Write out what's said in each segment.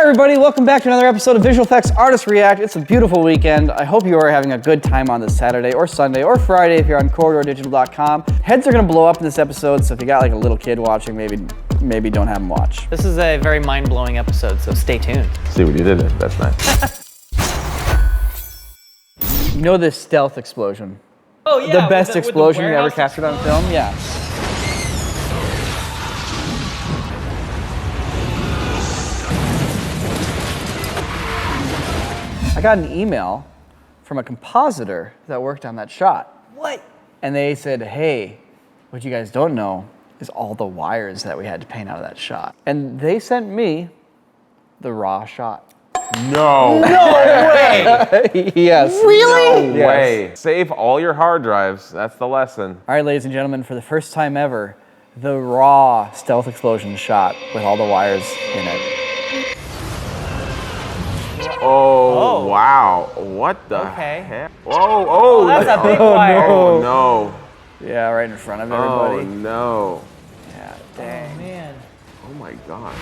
everybody, welcome back to another episode of Visual Effects Artists React. It's a beautiful weekend. I hope you are having a good time on this Saturday or Sunday or Friday if you're on corridordigital.com. Heads are gonna blow up in this episode, so if you got like a little kid watching, maybe don't have them watch. This is a very mind-blowing episode, so stay tuned. See what you did there. That's nice. You know this stealth explosion? Oh yeah, the best explosion you ever captured on film? Yeah. I got an email from a compositor that worked on that shot. What? And they said, hey, what you guys don't know is all the wires that we had to paint out of that shot. And they sent me the raw shot. No way! Yes. Really? No way. Save all your hard drives. That's the lesson. All right, ladies and gentlemen, for the first time ever, the raw stealth explosion shot with all the wires in it. Oh, wow. What the Okay. heck? Oh, that's a big wire. Oh, no. Yeah, right in front of everybody. Oh, no. Yeah, dang. Oh, man. Oh, my God.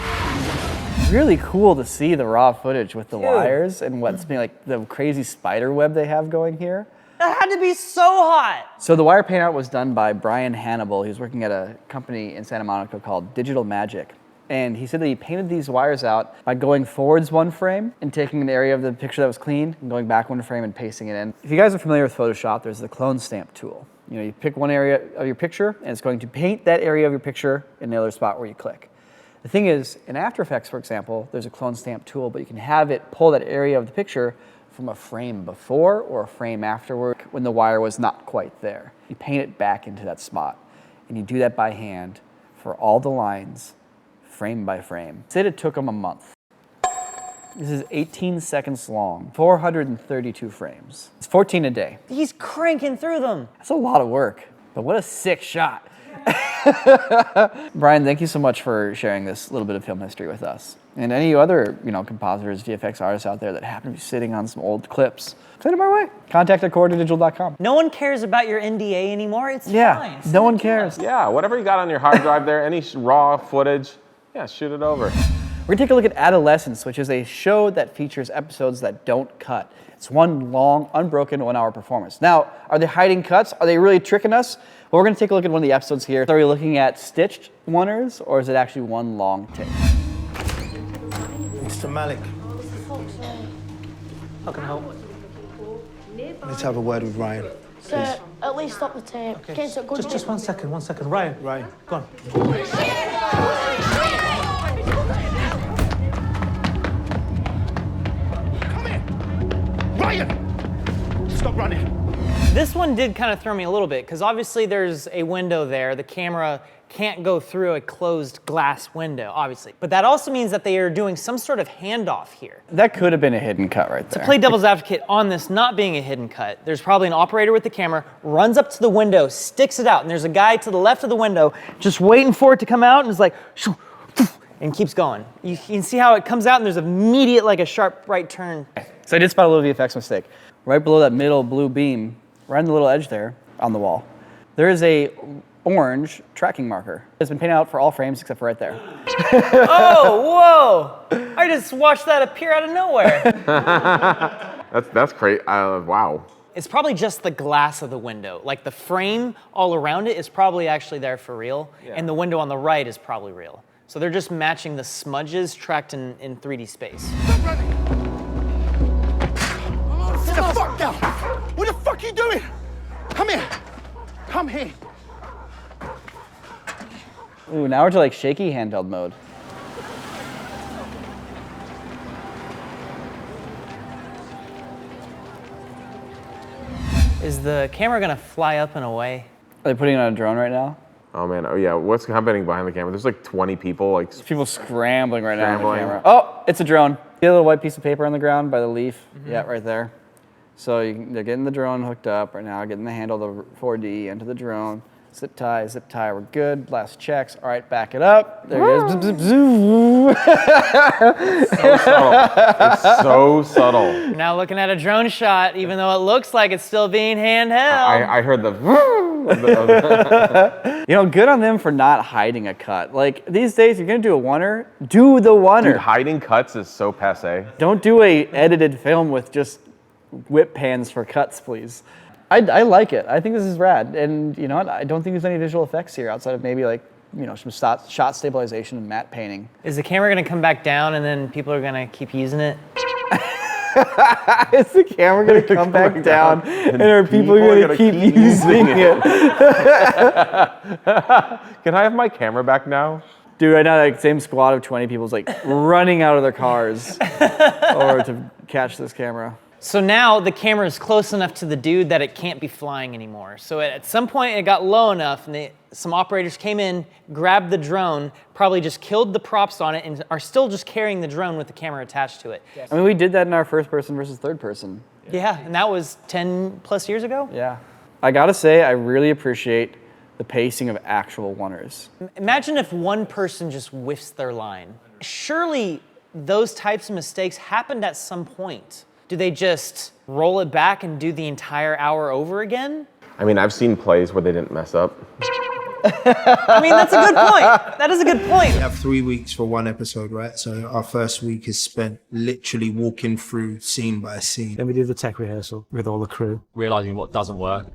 Really cool to see the raw footage with the Dude. wires and what's being like the crazy spider web they have going here. That had to be so hot. So the wire paint out was done by Brian Hannibal. He was working at a company in Santa Monica called Digital Magic. And he said that he painted these wires out by going forwards one frame and taking an area of the picture that was clean and going back one frame and pasting it in. If you guys are familiar with Photoshop, there's the clone stamp tool. You know, you pick one area of your picture and it's going to paint that area of your picture in the other spot where you click. The thing is, in After Effects, for example, there's a clone stamp tool, but you can have it pull that area of the picture from a frame before or a frame afterward when the wire was not quite there. You paint it back into that spot. And you do that by hand for all the lines, frame by frame. Said it took him a month. This is 18 seconds long, 432 frames. It's 14 a day. He's cranking through them. That's a lot of work, but what a sick shot. Brian, thank you so much for sharing this little bit of film history with us. And any other, compositors, VFX artists out there that happen to be sitting on some old clips, send them our way. Contact at corridordigital.com. No one cares about your NDA anymore. It's fine. Yeah, Send no it one to cares. us. Yeah, whatever you got on your hard drive there, any raw footage, yeah, shoot it over. We're gonna take a look at Adolescence, which is a show that features episodes that don't cut. It's one long, unbroken 1-hour performance. Now, are they hiding cuts? Are they really tricking us? Well, we're gonna take a look at one of the episodes here. Are we looking at stitched oneers, or is it actually one long take? Mr. Malik, How can I help? let's have a word with Ryan. Sir, at least stop the tape. Okay. Just 1 second, 1 second. Ryan, Ryan. go on. Come here! Ryan! Stop running. This one did kind of throw me a little bit because obviously there's a window there. The camera can't go through a closed glass window, obviously. But that also means that they are doing some sort of handoff here. That could have been a hidden cut right there. To play devil's advocate on this not being a hidden cut, there's probably an operator with the camera, runs up to the window, sticks it out, and there's a guy to the left of the window just waiting for it to come out and is like, shoo, poof, and keeps going. You can see how it comes out and there's immediate like a sharp right turn. So I did spot a little VFX mistake. Right below that middle blue beam, right on the little edge there on the wall, there is a orange tracking marker. It's been painted out for all frames except for right there. Oh, whoa! I just watched that appear out of nowhere. That's great. Wow. It's probably just the glass of the window. Like the frame all around it is probably actually there for real, and the window on the right is probably real. So they're just matching the smudges tracked in 3D space. Stop running! Sit the fuck down! What the fuck are you doing? Come here! Come here! Ooh, now we're to like shaky handheld mode. Is the camera gonna fly up and away? Are they putting it on a drone right now? Oh, man. Oh, yeah. What's happening behind the camera? There's like 20 people. Like, People scrambling right now on the Scrambling. camera. Oh, it's a drone. See a little white piece of paper on the ground by the leaf? Yeah, right there. So they're getting the drone hooked up right now, getting the handle, the 4D into the drone. Zip tie, we're good. Last checks. All right, back it up. There it is. Zip, zip, zoom. So subtle. It's so subtle. You're now looking at a drone shot, even though it looks like it's still being handheld. I heard the. You know, good on them for not hiding a cut. Like these days, you're gonna do a oneer, do the oneer. Dude, hiding cuts is so passe. Don't do a edited film with just whip pans for cuts, please. I like it. I think this is rad. And you know what? I don't think there's any visual effects here outside of maybe like, you know, some shot stabilization and matte painting. Is the camera gonna come back down and then people are gonna keep using it? Is the camera gonna come back down and are people gonna keep using it? Can I have my camera back now? Dude, right now that same squad of 20 people is like running out of their cars or to catch this camera. So now the camera is close enough to the dude that it can't be flying anymore. So at some point it got low enough and some operators came in, grabbed the drone, probably just killed the props on it and are still just carrying the drone with the camera attached to it. I mean, we did that in our first person versus third person. Yeah, and that was 10 plus years ago? Yeah. I gotta say, I really appreciate the pacing of actual oneers. Imagine if one person just whiffs their line. Surely those types of mistakes happened at some point. Do they just roll it back and do the entire hour over again? I mean, I've seen plays where they didn't mess up. I mean, that's a good point. That is a good point. We have 3 weeks for one episode, right? So our first week is spent literally walking through scene by scene. Then we do the tech rehearsal with all the crew. Realizing what doesn't work.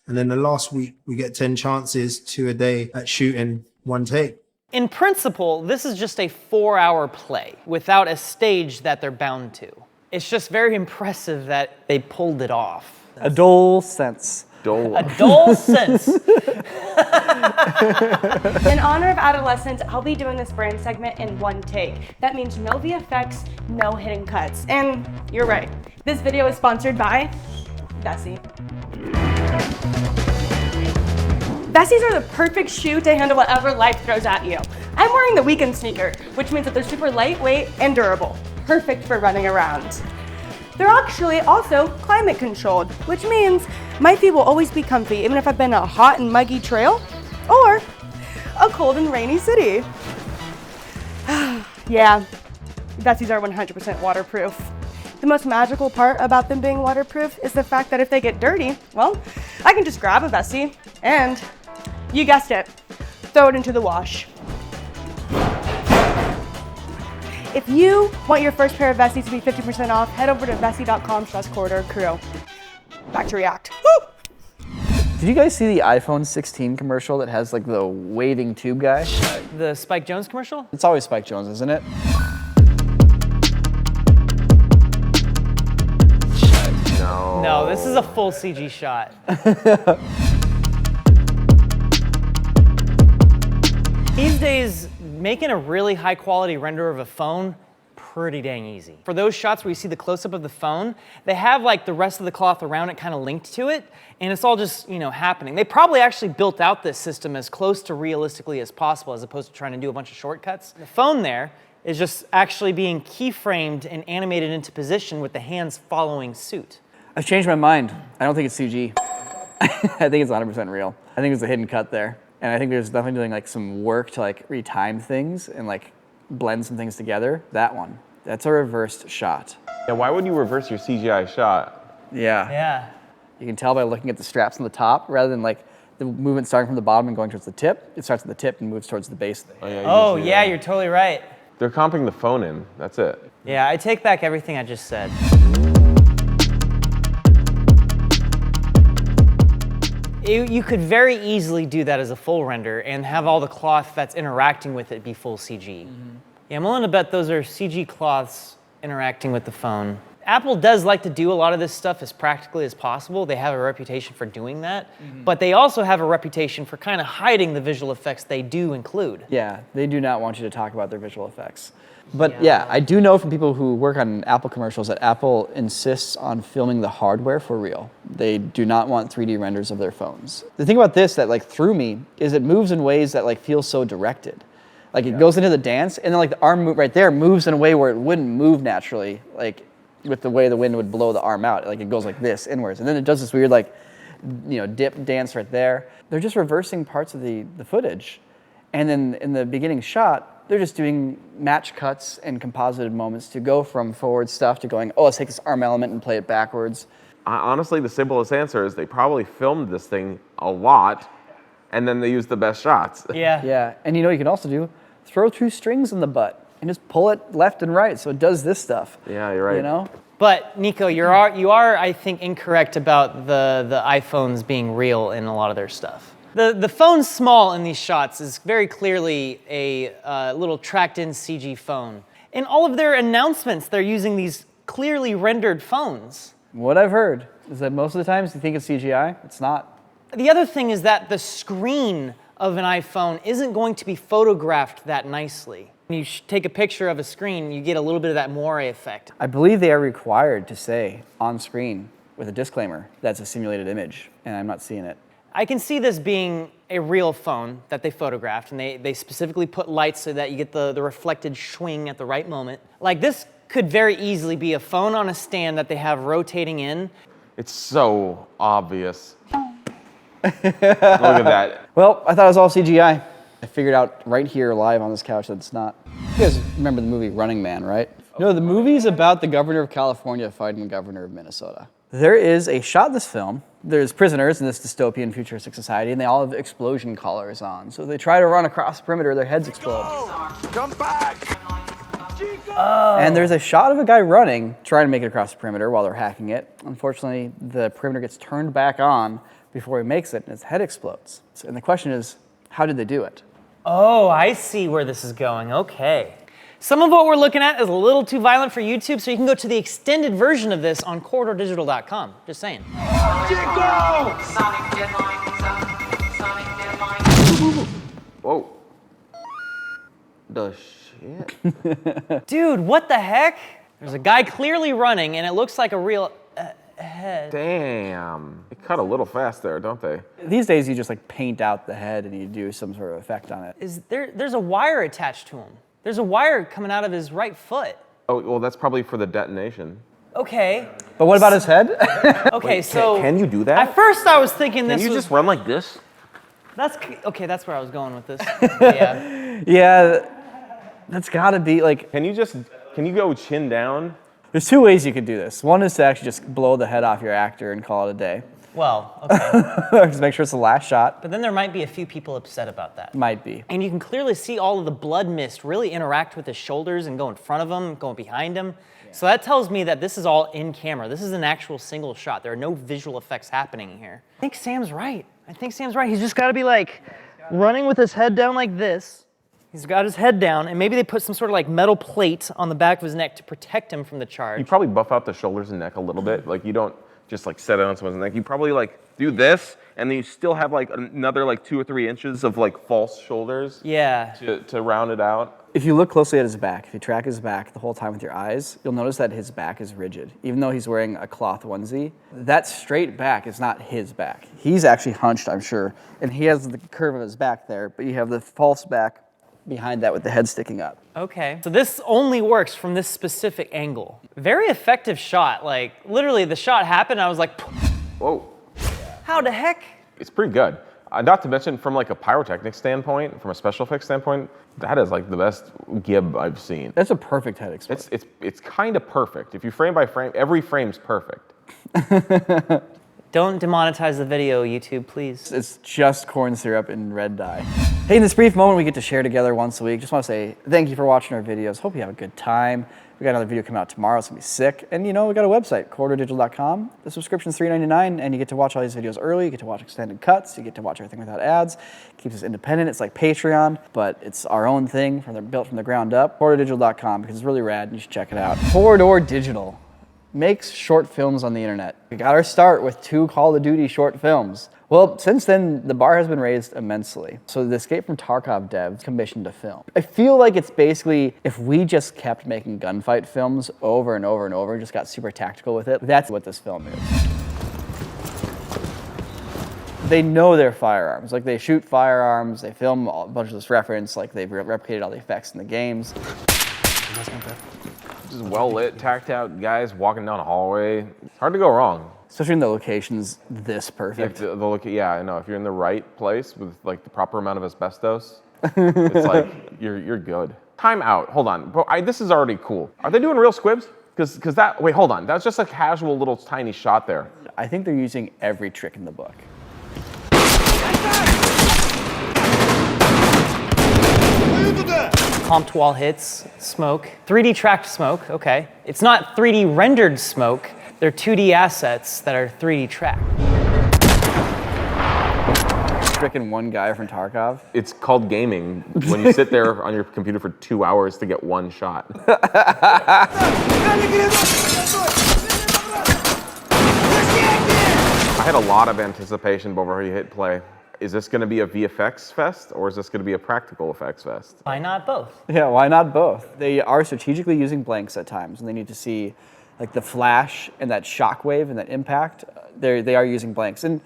And then the last week, we get 10 chances to a day at shooting one take. In principle, this is just a 4-hour play without a stage that they're bound to. It's just very impressive that they pulled it off. Adolescence. Adolescence. In honor of Adolescence, I'll be doing this brand segment in one take. That means no VFX, no hidden cuts. And you're right, this video is sponsored by VESSI. VESSIs are the perfect shoe to handle whatever life throws at you. I'm wearing the weekend sneaker, which means that they're super lightweight and durable. Perfect for running around. They're actually also climate controlled, which means my feet will always be comfy, even if I've been on a hot and muggy trail or a cold and rainy city. Yeah, VESSIs are 100% waterproof. The most magical part about them being waterproof is the fact that if they get dirty, well, I can just grab a VESSI and, you guessed it, throw it into the wash. If you want your first pair of VESSIs to be 50% off, head over to vessi.com/corridorcrew. Back to React. Woo! Did you guys see the iPhone 16 commercial that has like the waving tube guy? The Spike Jonze commercial? It's always Spike Jonze, isn't it? No, this is a full CG shot. These days, making a really high quality render of a phone, pretty dang easy. For those shots where you see the close-up of the phone, they have like the rest of the cloth around it kind of linked to it, and it's all just, you know, happening. They probably actually built out this system as close to realistically as possible as opposed to trying to do a bunch of shortcuts. The phone there is just actually being keyframed and animated into position with the hands following suit. I've changed my mind. I don't think it's CG. I think it's 100% real. I think there's a hidden cut there. And I think there's definitely doing like some work to like retime things and like blend some things together. That one, that's a reversed shot. Yeah, why would you reverse your CGI shot? Yeah. Yeah. You can tell by looking at the straps on the top rather than like the movement starting from the bottom and going towards the tip. It starts at the tip and moves towards the base. Oh yeah, you're totally right. They're comping the phone in, that's it. Yeah, I take back everything I just said. You could very easily do that as a full render and have all the cloth that's interacting with it be full CG. Yeah, I'm willing to bet those are CG cloths interacting with the phone. Apple does like to do a lot of this stuff as practically as possible. They have a reputation for doing that, but they also have a reputation for kind of hiding the visual effects they do include. Yeah, they do not want you to talk about their visual effects. But yeah, I do know from people who work on Apple commercials that Apple insists on filming the hardware for real. They do not want 3D renders of their phones. The thing about this that like threw me is it moves in ways that like feel so directed. Like it goes into the dance and then like the arm move right there moves in a way where it wouldn't move naturally, like with the way the wind would blow the arm out. Like it goes like this inwards. And then it does this weird like dip dance right there. They're just reversing parts of the footage. And then in the beginning shot, they're just doing match cuts and composited moments to go from forward stuff to going, oh, let's take this arm element and play it backwards. Honestly, the simplest answer is they probably filmed this thing a lot, and then they used the best shots. Yeah. Yeah, and you can also do, throw 2 strings in the butt and just pull it left and right so it does this stuff. Yeah, you're right. But Niko, you are I think incorrect about the iPhones being real in a lot of their stuff. The phone small in these shots is very clearly a little tracked-in CG phone. In all of their announcements, they're using these clearly rendered phones. What I've heard is that most of the times you think it's CGI, it's not. The other thing is that the screen of an iPhone isn't going to be photographed that nicely. When you take a picture of a screen, you get a little bit of that moire effect. I believe they are required to say on screen with a disclaimer that's a simulated image, and I'm not seeing it. I can see this being a real phone that they photographed, and they specifically put lights so that you get the reflected swing at the right moment. Like, this could very easily be a phone on a stand that they have rotating in. It's so obvious. Look at that. Well, I thought it was all CGI. I figured out right here live on this couch that it's not. You guys remember the movie Running Man, right? No, the movie's about the governor of California fighting the governor of Minnesota. There is a shot in this film. There's prisoners in this dystopian futuristic society, and they all have explosion collars on. So they try to run across the perimeter, their heads explode. Come back! And there's a shot of a guy running, trying to make it across the perimeter while they're hacking it. Unfortunately, the perimeter gets turned back on before he makes it, and his head explodes. And the question is, how did they do it? Oh, I see where this is going. Okay. Some of what we're looking at is a little too violent for YouTube, so you can go to the extended version of this on corridordigital.com. Just saying. Whoa. The shit. Dude, what the heck? There's a guy clearly running, and it looks like a real head. Damn. They cut a little fast there, don't they? These days, you just paint out the head and you do some sort of effect on it. There's a wire attached to him. There's a wire coming out of his right foot. Oh, well, that's probably for the detonation. Okay. But what about his head? Okay, Wait, so can you do that? at first I was thinking Can this you was just run like this? okay. That's where I was going with this. Yeah. Yeah, that's gotta be Can you go chin down? there's 2 ways you could do this. One is to actually just blow the head off your actor and call it a day. Well, okay. Just make sure it's the last shot. But then there might be a few people upset about that. Might be. And you can clearly see all of the blood mist really interact with his shoulders and go in front of him, going behind him. Yeah. So that tells me that this is all in camera. This is an actual single shot. There are no visual effects happening here. I think Sam's right. He's just got to be running with his head down like this. He's got his head down, and maybe they put some sort of metal plate on the back of his neck to protect him from the charge. You probably buff out the shoulders and neck a little bit. You don't just set it on someone's neck. You probably do this, and then you still have another 2 or 3 inches of false shoulders. Yeah. To round it out. If you look closely at his back, if you track his back the whole time with your eyes, you'll notice that his back is rigid. Even though he's wearing a cloth onesie, that straight back is not his back. He's actually hunched, I'm sure, and he has the curve of his back there, but you have the false back behind that with the head sticking up. Okay. So this only works from this specific angle. Very effective shot. Literally the shot happened, I was like, Whoa. how the heck? It's pretty good. Not to mention from a pyrotechnic standpoint, from a special effects standpoint, that is the best gib I've seen. That's a perfect head explode. It's kind of perfect. If you frame by frame, every frame's perfect. Don't demonetize the video, YouTube, please. It's just corn syrup and red dye. Hey, in this brief moment we get to share together once a week, just want to say thank you for watching our videos. Hope you have a good time. We got another video coming out tomorrow. It's going to be sick. And we got a website, corridordigital.com. The subscription's $3.99, and you get to watch all these videos early. You get to watch extended cuts. You get to watch everything without ads. It keeps us independent. It's like Patreon, but it's our own thing, built from the ground up. Corridordigital.com, because it's really rad, and you should check it out. Corridor Digital makes short films on the internet. We got our start with 2 Call of Duty short films. Well, since then, the bar has been raised immensely. So the Escape from Tarkov devs commissioned a film. I feel like it's basically, if we just kept making gunfight films over and over and over, and just got super tactical with it, that's what this film is. They know their firearms. They shoot firearms, they film a bunch of this reference, they've replicated all the effects in the games. Just well lit, tacked out guys walking down a hallway. Hard to go wrong. Especially in the locations this perfect. Yeah, I know. If you're in the right place with like the proper amount of asbestos, it's like you're good. Time out. Hold on. This is already cool. Are they doing real squibs? Because that. Wait, hold on. That's just a casual little tiny shot there. I think they're using every trick in the book. Comped wall hits, smoke. 3D tracked smoke, okay. It's not 3D rendered smoke. They're 2D assets that are 3D tracked. Tricking one guy from Tarkov. It's called gaming when you sit there on your computer for 2 hours to get one shot. I had a lot of anticipation before he hit play. Is this going to be a VFX fest or is this going to be a practical effects fest? Why not both? Yeah, why not both? They are strategically using blanks at times, and they need to see like the flash and that shockwave and that impact. They are using blanks, and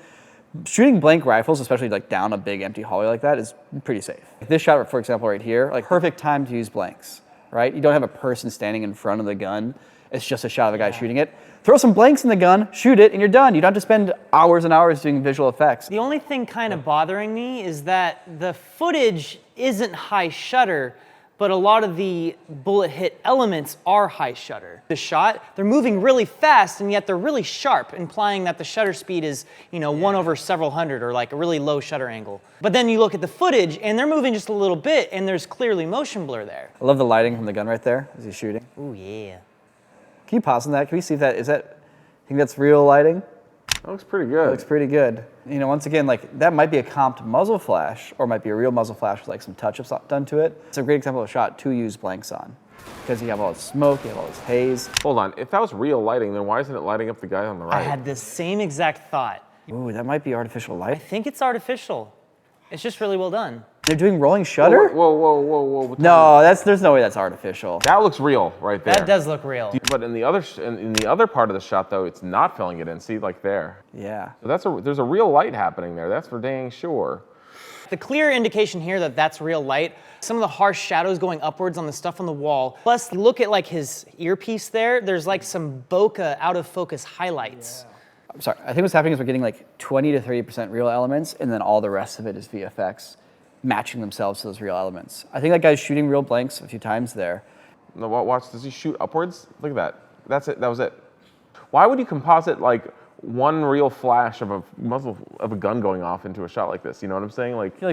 shooting blank rifles, especially like down a big empty hallway like that, is pretty safe. This shot, for example, right here, like perfect time to use blanks, right? You don't have a person standing in front of the gun. It's just a shot of a guy shooting it. Throw some blanks in the gun, shoot it, and you're done. You don't have to spend hours and hours doing visual effects. The only thing kind of bothering me is that the footage isn't high shutter, but a lot of the bullet hit elements are high shutter. The shot, they're moving really fast, and yet they're really sharp, implying that the shutter speed is, 1 over several hundred, or like a really low shutter angle. But then you look at the footage, and they're moving just a little bit, and there's clearly motion blur there. I love the lighting from the gun right there as he's shooting. Ooh, yeah. Can you pause on that? Can we see if I think that's real lighting? That looks pretty good. That looks pretty good. Once again, like that might be a comped muzzle flash, or might be a real muzzle flash with like some touch-ups done to it. It's a great example of a shot to use blanks on, because you have all this smoke, you have all this haze. Hold on, if that was real lighting, then why isn't it lighting up the guy on the right? I had the same exact thought. Ooh, that might be artificial I light. think it's artificial. It's just really well done. They're doing rolling shutter? Whoa. No, there's no way that's artificial. That looks real right there. That does look real. But in the other part of the shot though, it's not filling it in. See, like there. Yeah. So there's a real light happening there. That's for dang sure. The clear indication here that that's real light, some of the harsh shadows going upwards on the stuff on the wall, plus look at like his earpiece there, there's like some bokeh out of focus highlights. Yeah. I'm sorry, I think what's happening is we're getting like 20 to 30% real elements, and then all the rest of it is VFX, matching themselves to those real elements. I think that guy's shooting real blanks a few times there. No, watch, does he shoot upwards? Look at that. That's it, that was it. Why would you composite like one real flash of a muzzle of a gun going off into a shot like this? You know what I'm saying? Like, I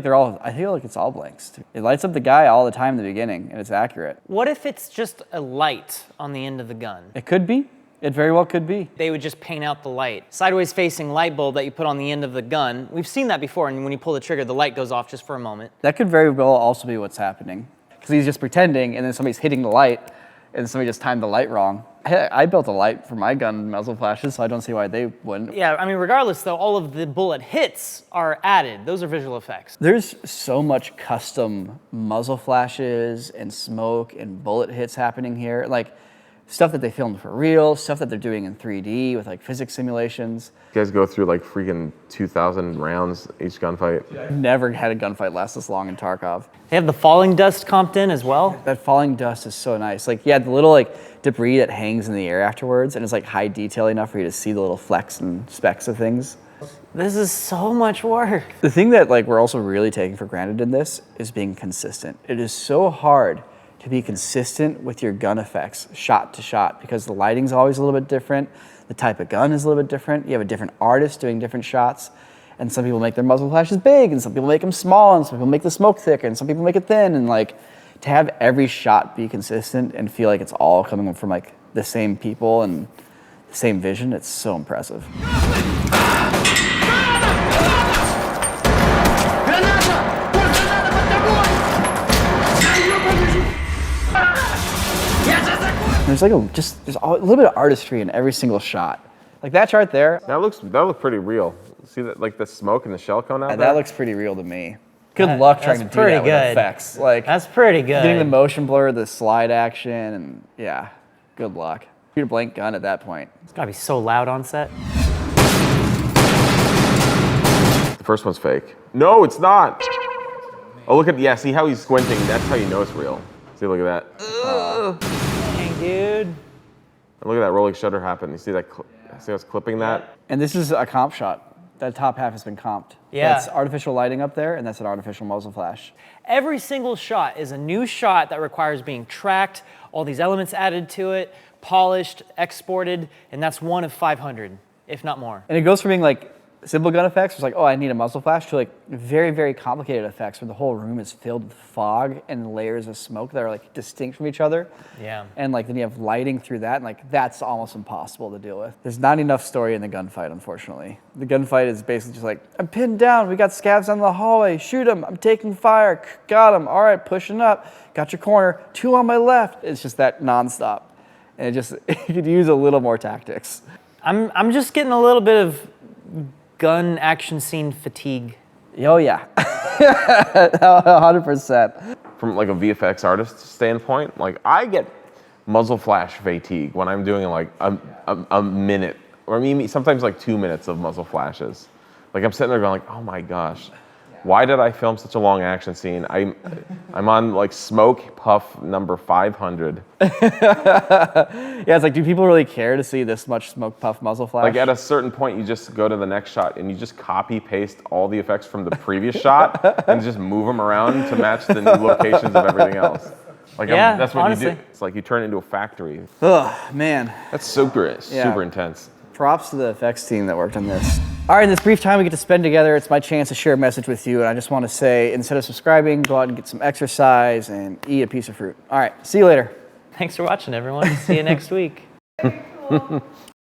feel like it's all blanks. It lights up the guy all the time in the beginning, and it's accurate. What if it's just a light on the end of the gun? It could be. It very well could be. They would just paint out the light. Sideways facing light bulb that you put on the end of the gun. We've seen that before, and when you pull the trigger, the light goes off just for a moment. That could very well also be what's happening. Because he's just pretending, and then somebody's hitting the light, and somebody just timed the light wrong. I built a light for my gun muzzle flashes, so I don't see why they wouldn't. Yeah, I mean, regardless though, all of the bullet hits are added. Those are visual effects. There's so much custom muzzle flashes and smoke and bullet hits happening here. Like, stuff that they filmed for real, stuff that they're doing in 3D with like physics simulations. you guys go through like freaking 2,000 rounds each gunfight. I've never had a gunfight last this long in Tarkov. They have the falling dust comped in as well. That falling dust is so nice. Like, yeah, the little like debris that hangs in the air afterwards, and it's like high detail enough for you to see the little flecks and specks of things. This is so much work. The thing that like we're also really taking for granted in this is being consistent. It is so hard to be consistent with your gun effects shot to shot, because the lighting's always a little bit different, the type of gun is a little bit different, you have a different artist doing different shots, and some people make their muzzle flashes big, and some people make them small, and some people make the smoke thicker, and some people make it thin, and like to have every shot be consistent and feel like it's all coming from like the same people and the same vision, it's so impressive. There's like there's a little bit of artistry in every single shot. Like that chart there. That looks pretty real. See that, like the smoke and the shell coming out there? That looks pretty real to me. Good luck trying to do that with effects. Like, that's pretty good. Getting the motion blur, the slide action, and yeah, good luck. Shoot a blank gun at that point. It's gotta be so loud on set. The first one's fake. No, it's not. Oh, look at, yeah, see how he's squinting? That's how you know it's real. See, look at that. Dang, dude. Look at that rolling shutter happen. You see that? See us clipping that? And this is a comp shot. That top half has been comped. Yeah. That's artificial lighting up there, and that's an artificial muzzle flash. Every single shot is a new shot that requires being tracked, all these elements added to it, polished, exported, and that's one of 500, if not more. And it goes from being like simple gun effects, it's like, oh, I need a muzzle flash, to like very, very complicated effects where the whole room is filled with fog and layers of smoke that are like distinct from each other. Yeah. And like then you have lighting through that, and like that's almost impossible to deal with. There's not enough story in the gunfight, unfortunately. The gunfight is basically just like, I'm pinned down, we got scavs down the hallway, shoot him, I'm taking fire, got him, all right, pushing up, got your corner, 2 on my left. It's just that nonstop. And it just, you could use a little more tactics. I'm just getting a little bit of gun action scene fatigue. Oh yeah, 100%. From like a VFX artist standpoint, like I get muzzle flash fatigue when I'm doing like a minute, or I mean sometimes like 2 minutes of muzzle flashes. Like I'm sitting there going like, oh my gosh, why did I film such a long action scene? I'm on like smoke puff number 500. Yeah, it's like, do people really care to see this much smoke puff muzzle flash? Like at a certain point, you just go to the next shot and you just copy paste all the effects from the previous shot and just move them around to match the new locations of everything else. Like Yeah, that's what honestly. you do. It's like you turn it into a factory. Ugh, man. That's super Yeah. intense. Props to the effects team that worked on this. All right, in this brief time we get to spend together, it's my chance to share a message with you, and I just want to say, instead of subscribing, go out and get some exercise and eat a piece of fruit. All right, see you later. Thanks for watching, everyone. See you next week.